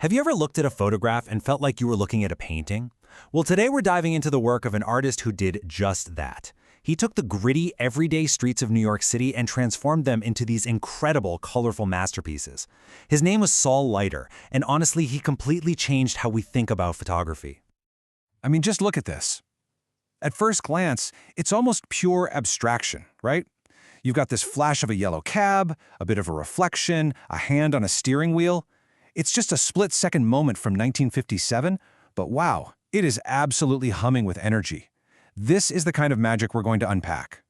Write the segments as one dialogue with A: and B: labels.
A: Have you ever looked at a photograph and felt like you were looking at a painting? Well, today we're diving into the work of an artist who did just that. He took the gritty, everyday streets of New York City and transformed them into these incredible, colorful masterpieces. His name was Saul Leiter, and honestly, he completely changed how we think about photography.
B: I mean, just look at this. At first glance, it's almost pure abstraction, right? You've got this flash of a yellow cab, a bit of a reflection, a hand on a steering wheel. It's just a split-second moment from 1957, but wow, it is absolutely humming with energy. This is the kind of magic we're going to unpack.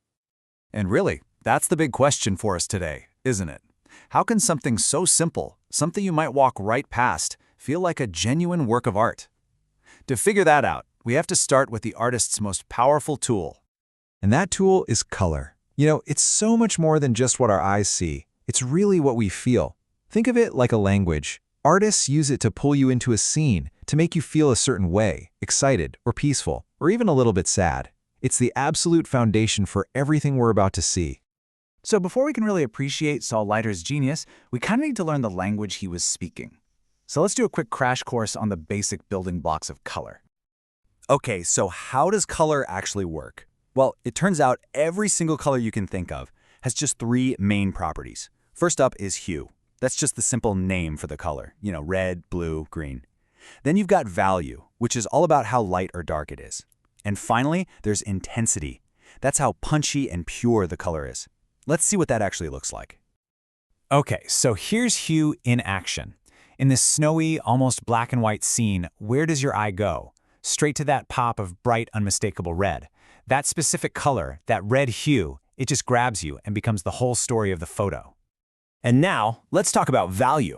C: And really, that's the big question for us today, isn't it? How can something so simple, something you might walk right past, feel like a genuine work of art? To figure that out, we have to start with the artist's most powerful tool.
D: And that tool is color. It's so much more than just what our eyes see. It's really what we feel. Think of it like a language. Artists use it to pull you into a scene, to make you feel a certain way, excited or peaceful, or even a little bit sad. It's the absolute foundation for everything we're about to see.
C: So before we can really appreciate Saul Leiter's genius, we kind of need to learn the language he was speaking. So let's do a quick crash course on the basic building blocks of color.
A: Okay, so how does color actually work? Well, it turns out every single color you can think of has just three main properties. First up is hue. That's just the simple name for the color, red, blue, green. Then you've got value, which is all about how light or dark it is. And finally, there's intensity. That's how punchy and pure the color is. Let's see what that actually looks like.
E: Okay, so here's hue in action. In this snowy, almost black and white scene, where does your eye go? Straight to that pop of bright, unmistakable red. That specific color, that red hue, it just grabs you and becomes the whole story of the photo.
A: And now, let's talk about value.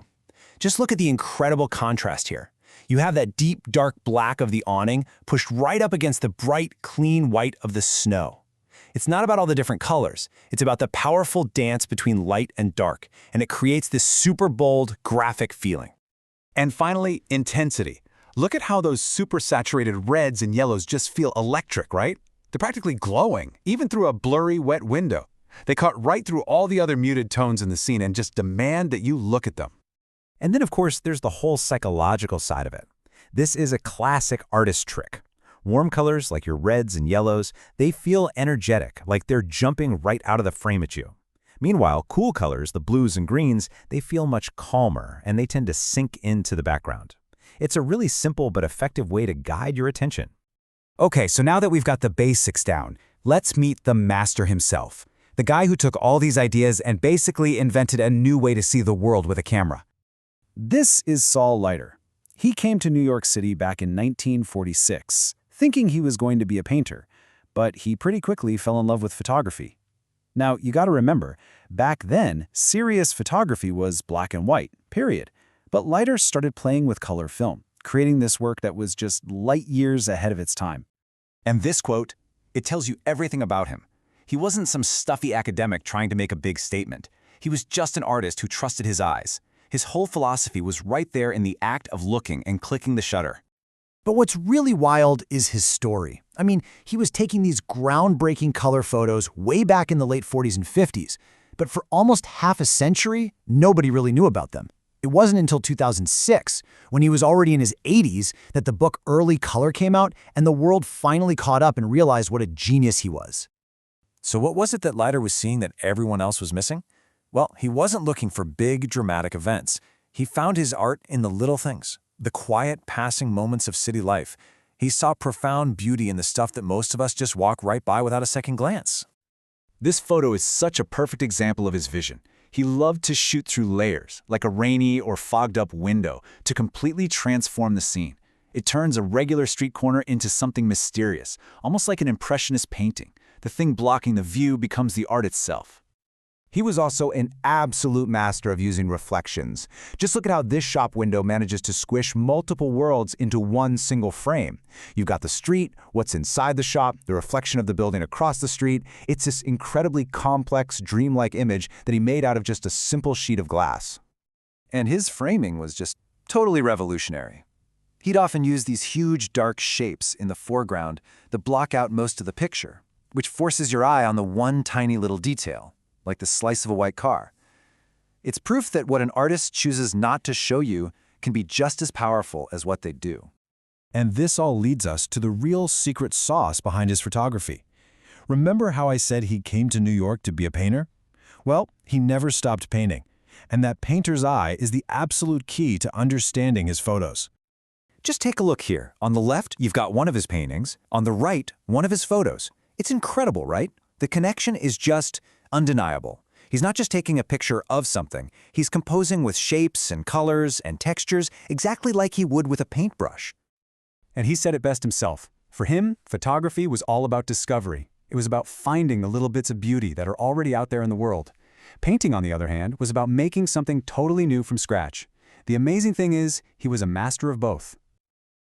A: Just look at the incredible contrast here. You have that deep, dark black of the awning pushed right up against the bright, clean white of the snow. It's not about all the different colors. It's about the powerful dance between light and dark, and it creates this super bold, graphic feeling.
C: And finally, intensity. Look at how those super saturated reds and yellows just feel electric, right? They're practically glowing, even through a blurry, wet window. They cut right through all the other muted tones in the scene and just demand that you look at them.
E: And then, of course, there's the whole psychological side of it. This is a classic artist trick. Warm colors, like your reds and yellows, they feel energetic, like they're jumping right out of the frame at you. Meanwhile, cool colors, the blues and greens, they feel much calmer, and they tend to sink into the background. It's a really simple but effective way to guide your attention.
C: Okay, so now that we've got the basics down, let's meet the master himself. The guy who took all these ideas and basically invented a new way to see the world with a camera.
B: This is Saul Leiter. He came to New York City back in 1946, thinking he was going to be a painter, but he pretty quickly fell in love with photography. Now, you gotta remember, back then, serious photography was black and white, period. But Leiter started playing with color film, creating this work that was just light years ahead of its time.
A: And this quote, it tells you everything about him. He wasn't some stuffy academic trying to make a big statement. He was just an artist who trusted his eyes. His whole philosophy was right there in the act of looking and clicking the shutter.
F: But what's really wild is his story. I mean, he was taking these groundbreaking color photos way back in the late 40s and 50s, but for almost half a century, nobody really knew about them. It wasn't until 2006, when he was already in his 80s, that the book Early Color came out and the world finally caught up and realized what a genius he was.
A: So what was it that Leiter was seeing that everyone else was missing? Well, he wasn't looking for big, dramatic events. He found his art in the little things, the quiet, passing moments of city life. He saw profound beauty in the stuff that most of us just walk right by without a second glance. This photo is such a perfect example of his vision. He loved to shoot through layers, like a rainy or fogged-up window, to completely transform the scene. It turns a regular street corner into something mysterious, almost like an impressionist painting. The thing blocking the view becomes the art itself.
G: He was also an absolute master of using reflections. Just look at how this shop window manages to squish multiple worlds into one single frame. You've got the street, what's inside the shop, the reflection of the building across the street. It's this incredibly complex, dreamlike image that he made out of just a simple sheet of glass.
D: And his framing was just totally revolutionary. He'd often use these huge, dark shapes in the foreground that block out most of the picture, which forces your eye on the one tiny little detail, like the slice of a white car. It's proof that what an artist chooses not to show you
A: can be just as powerful as what they do.
B: And this all leads us to the real secret sauce behind his photography. Remember how I said he came to New York to be a painter? Well, he never stopped painting. And that painter's eye is the absolute key to understanding his photos.
A: Just take a look here. On the left, you've got one of his paintings. On the right, one of his photos. It's incredible, right? The connection is just undeniable. He's not just taking a picture of something. He's composing with shapes and colors and textures exactly like he would with a paintbrush.
H: And he said it best himself. For him, photography was all about discovery. It was about finding the little bits of beauty that are already out there in the world. Painting, on the other hand, was about making something totally new from scratch. The amazing thing is, he was a master of both.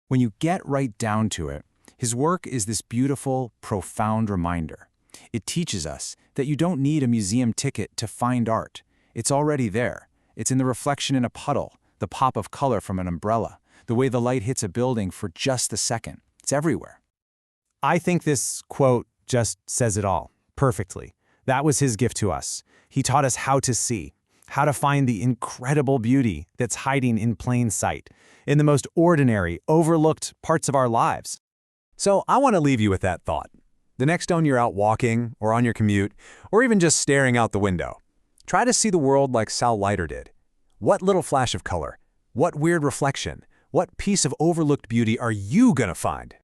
H: When you get right down to it, his work is this beautiful, profound reminder. It teaches us that you don't need a museum ticket to find art. It's already there. It's in the reflection in a puddle, the pop of color from an umbrella, the way the light hits a building for just a second. It's everywhere. I think this quote just says it all, perfectly. That was his gift to us. He taught us how to see, how to find the incredible beauty that's hiding in plain sight, in the most ordinary, overlooked parts of our lives.
C: So I want to leave you with that thought. The next time you're out walking, or on your commute, or even just staring out the window, try to see the world like Saul Leiter did. What little flash of color? What weird reflection? What piece of overlooked beauty are you gonna find?